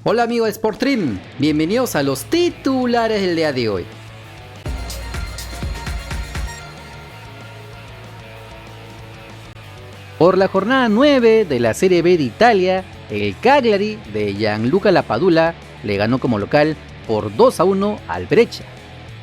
Hola amigos de Sportstream, bienvenidos a los titulares del día de hoy. Por la jornada 9 de la Serie B de Italia, el Cagliari de Gianluca Lapadula le ganó como local por 2-1 al Brescia.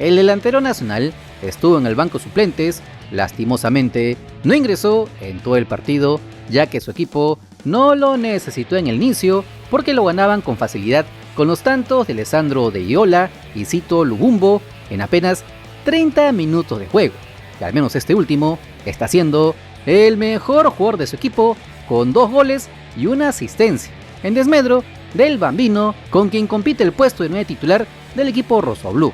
El delantero nacional estuvo en el banco suplentes, lastimosamente no ingresó en todo el partido, ya que su equipo no lo necesitó en el inicio porque lo ganaban con facilidad con los tantos de Alessandro De Iola y Cito Lugumbo en apenas 30 minutos de juego, y al menos este último está siendo el mejor jugador de su equipo con 2 goles y una asistencia, en desmedro del Bambino con quien compite el puesto de 9 titular del equipo rossoblù.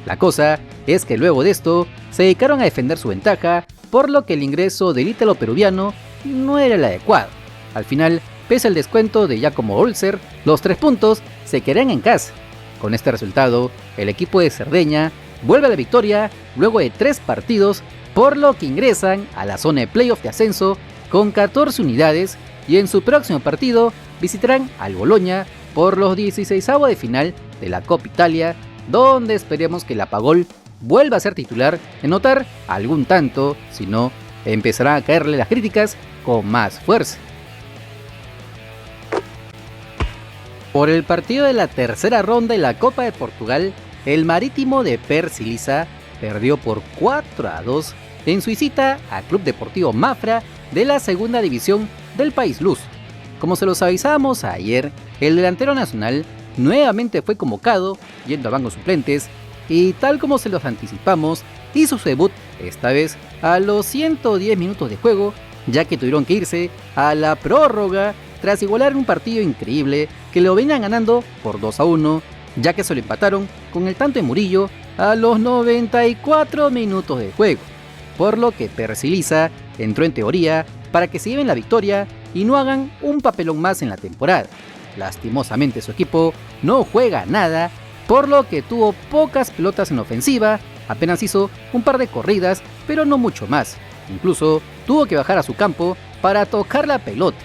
La cosa es que luego de esto se dedicaron a defender su ventaja, por lo que el ingreso del ítalo peruviano no era el adecuado. Al final, pese al descuento de Giacomo Holzer, los 3 puntos se quedarían en casa. Con este resultado, el equipo de Cerdeña vuelve a la victoria luego de 3 partidos, por lo que ingresan a la zona de playoff de ascenso con 14 unidades y en su próximo partido visitarán al Bologna por los 16avos de final de la Copa Italia, donde esperemos que el Lapagol vuelva a ser titular y anotar algún tanto, si no, empezarán a caerle las críticas con más fuerza. Por el partido de la tercera ronda de la Copa de Portugal, el Marítimo de Perciliza perdió por 4-2 en su visita al Club Deportivo Mafra de la segunda división del país luso. Como se los avisábamos ayer, el delantero nacional nuevamente fue convocado yendo a bancos suplentes y tal como se los anticipamos, hizo su debut esta vez a los 110 minutos de juego, ya que tuvieron que irse a la prórroga tras igualar un partido increíble que lo venían ganando por 2-1, ya que se lo empataron con el tanto de Murillo a los 94 minutos de juego, por lo que Perciliza entró en teoría para que se lleven la victoria y no hagan un papelón más en la temporada. Lastimosamente su equipo no juega nada, por lo que tuvo pocas pelotas en ofensiva, apenas hizo un par de corridas, pero no mucho más. Incluso tuvo que bajar a su campo para tocar la pelota.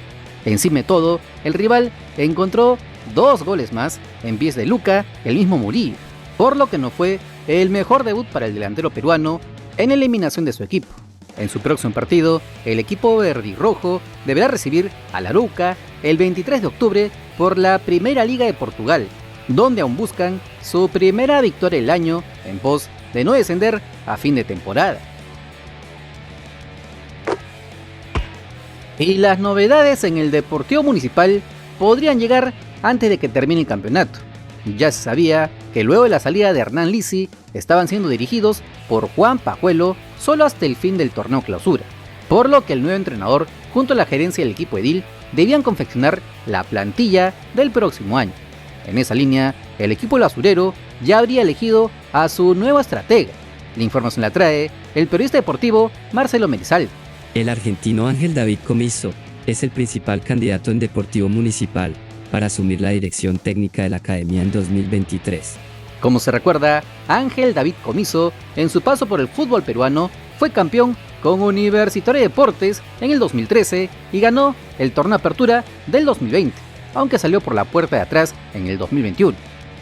Encima de todo, el rival encontró 2 goles más en pies de Luca, el mismo Murillo, por lo que no fue el mejor debut para el delantero peruano en eliminación de su equipo. En su próximo partido, el equipo verde y rojo deberá recibir al Arouca el 23 de octubre por la Primera Liga de Portugal, donde aún buscan su primera victoria del año en pos de no descender a fin de temporada. Y las novedades en el Deportivo Municipal podrían llegar antes de que termine el campeonato. Ya se sabía que luego de la salida de Hernán Lisi estaban siendo dirigidos por Juan Pajuelo solo hasta el fin del torneo clausura, por lo que el nuevo entrenador junto a la gerencia del equipo edil debían confeccionar la plantilla del próximo año. En esa línea, el equipo lasurero ya habría elegido a su nuevo estratega. La información la trae el periodista deportivo Marcelo Merizal. El argentino Ángel David Comiso es el principal candidato en Deportivo Municipal para asumir la dirección técnica de la academia en 2023. Como se recuerda, Ángel David Comiso, en su paso por el fútbol peruano, fue campeón con Universitario de Deportes en el 2013 y ganó el torneo Apertura del 2020, aunque salió por la puerta de atrás en el 2021.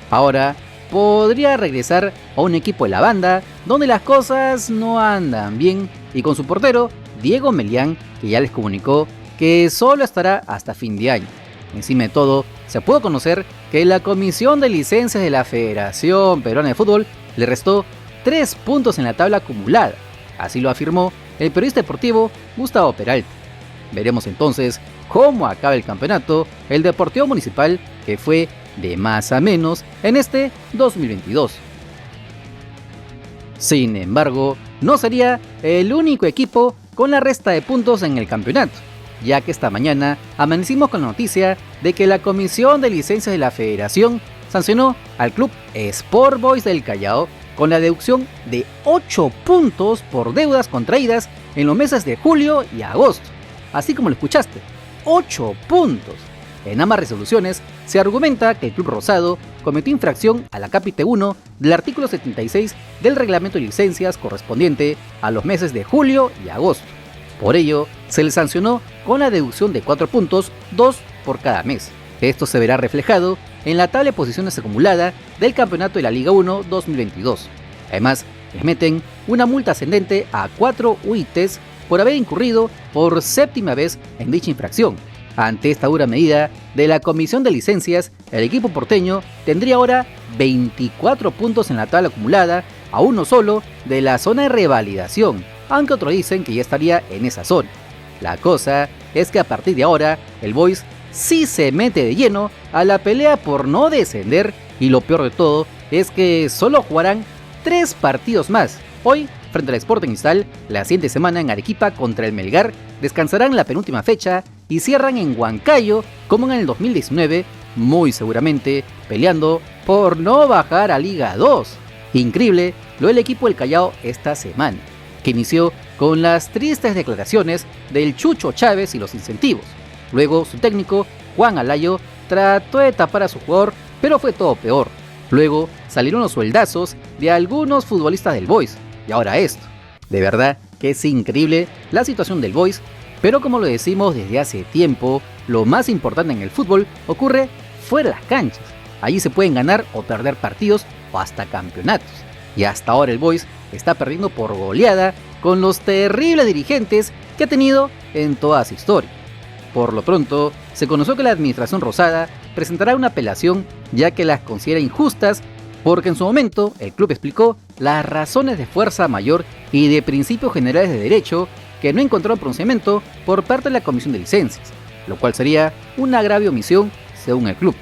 Ahora podría regresar a un equipo de la banda donde las cosas no andan bien y con su portero Diego Melián, que ya les comunicó que solo estará hasta fin de año. Encima de todo, se pudo conocer que la Comisión de Licencias de la Federación Peruana de Fútbol le restó 3 puntos en la tabla acumulada. Así lo afirmó el periodista deportivo Gustavo Peralta. Veremos entonces cómo acaba el campeonato el Deportivo Municipal, que fue de más a menos en este 2022. Sin embargo, no sería el único equipo con la resta de puntos en el campeonato, ya que esta mañana amanecimos con la noticia de que la Comisión de Licencias de la Federación sancionó al club Sport Boys del Callao con la deducción de 8 puntos por deudas contraídas en los meses de julio y agosto. Así como lo escuchaste, 8 puntos. En ambas resoluciones se argumenta que el club rosado cometió infracción a la capítulo 1 del artículo 76 del reglamento de licencias correspondiente a los meses de julio y agosto. Por ello, se le sancionó con la deducción de 4 puntos, 2 por cada mes. Esto se verá reflejado en la tabla de posiciones acumulada del campeonato de la Liga 1 2022. Además, les meten una multa ascendente a 4 UITs por haber incurrido por séptima vez en dicha infracción. Ante esta dura medida de la Comisión de Licencias, el equipo porteño tendría ahora 24 puntos en la tabla acumulada, a uno solo de la zona de revalidación, aunque otros dicen que ya estaría en esa zona. La cosa es que a partir de ahora, el Boys sí se mete de lleno a la pelea por no descender, y lo peor de todo es que solo jugarán 3 partidos más. Hoy, frente al Sporting Cristal, la siguiente semana en Arequipa contra el Melgar, descansarán la penúltima fecha y cierran en Huancayo como en el 2019, muy seguramente peleando por no bajar a Liga 2. Increíble lo del equipo del Callao esta semana, que inició con las tristes declaraciones del Chucho Chávez y los incentivos. Luego su técnico, Juan Alayo, trató de tapar a su jugador, pero fue todo peor. Luego salieron los sueldazos de algunos futbolistas del Boys, y ahora esto. De verdad que es increíble la situación del Boys, pero como lo decimos desde hace tiempo, lo más importante en el fútbol ocurre fuera de las canchas. Allí se pueden ganar o perder partidos o hasta campeonatos. Y hasta ahora el Boys está perdiendo por goleada con los terribles dirigentes que ha tenido en toda su historia. Por lo pronto, se conoció que la administración rosada presentará una apelación ya que las considera injustas, porque en su momento el club explicó las razones de fuerza mayor y de principios generales de derecho que no encontró pronunciamiento por parte de la Comisión de Licencias, lo cual sería una grave omisión según el club.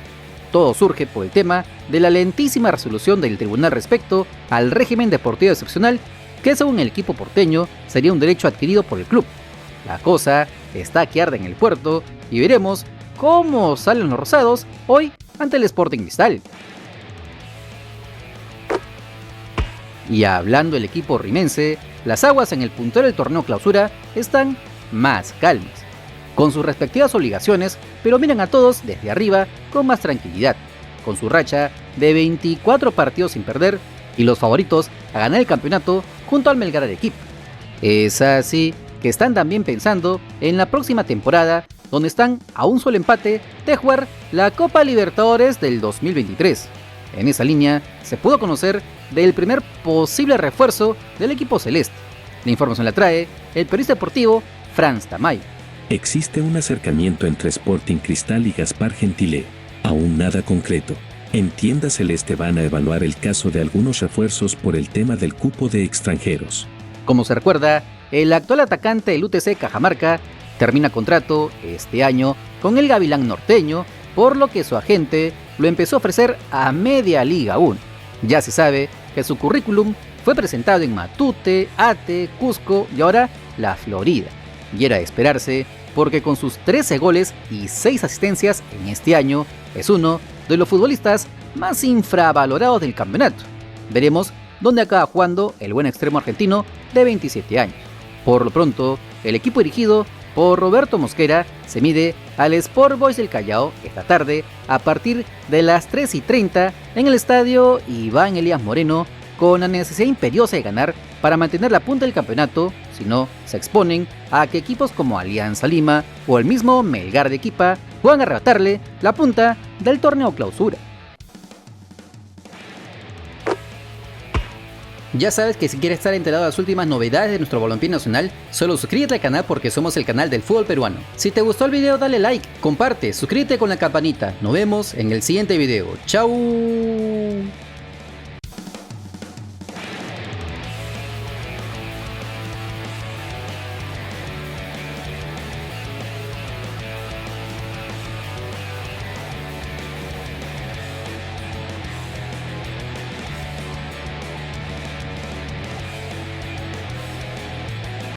Todo surge por el tema de la lentísima resolución del tribunal respecto al régimen deportivo excepcional, que según el equipo porteño sería un derecho adquirido por el club. La cosa está que arde en el puerto y veremos cómo salen los rosados hoy ante el Sporting Cristal. Y hablando del equipo rimense, las aguas en el puntero del torneo clausura están más calmas, con sus respectivas obligaciones, pero miran a todos desde arriba con más tranquilidad, con su racha de 24 partidos sin perder y los favoritos a ganar el campeonato junto al Melgar Arequipa. Es así que están también pensando en la próxima temporada, donde están a un solo empate de jugar la Copa Libertadores del 2023. En esa línea se pudo conocer del primer posible refuerzo del equipo celeste. La información la trae el periodista deportivo Franz Tamayo. Existe un acercamiento entre Sporting Cristal y Gaspar Gentilé. Aún nada concreto. En Tienda Celeste van a evaluar el caso de algunos refuerzos por el tema del cupo de extranjeros. Como se recuerda, el actual atacante del UTC Cajamarca termina contrato este año con el Gavilán norteño, por lo que su agente lo empezó a ofrecer a media Liga 1. Ya se sabe que su currículum fue presentado en Matute, Ate, Cusco y ahora La Florida. Y era de esperarse porque con sus 13 goles y 6 asistencias en este año es uno de los futbolistas más infravalorados del campeonato. Veremos dónde acaba jugando el buen extremo argentino de 27 años. Por lo pronto, el equipo dirigido por Roberto Mosquera se mide al Sport Boys del Callao esta tarde a partir de las 3:30 en el estadio Iván Elías Moreno, con la necesidad imperiosa de ganar para mantener la punta del campeonato, si no se exponen a que equipos como Alianza Lima o el mismo Melgar de Arequipa puedan arrebatarle la punta del torneo clausura. Ya sabes que si quieres estar enterado de las últimas novedades de nuestro balompié nacional, solo suscríbete al canal porque somos el canal del fútbol peruano. Si te gustó el video dale like, comparte, suscríbete con la campanita. Nos vemos en el siguiente video. ¡Chao!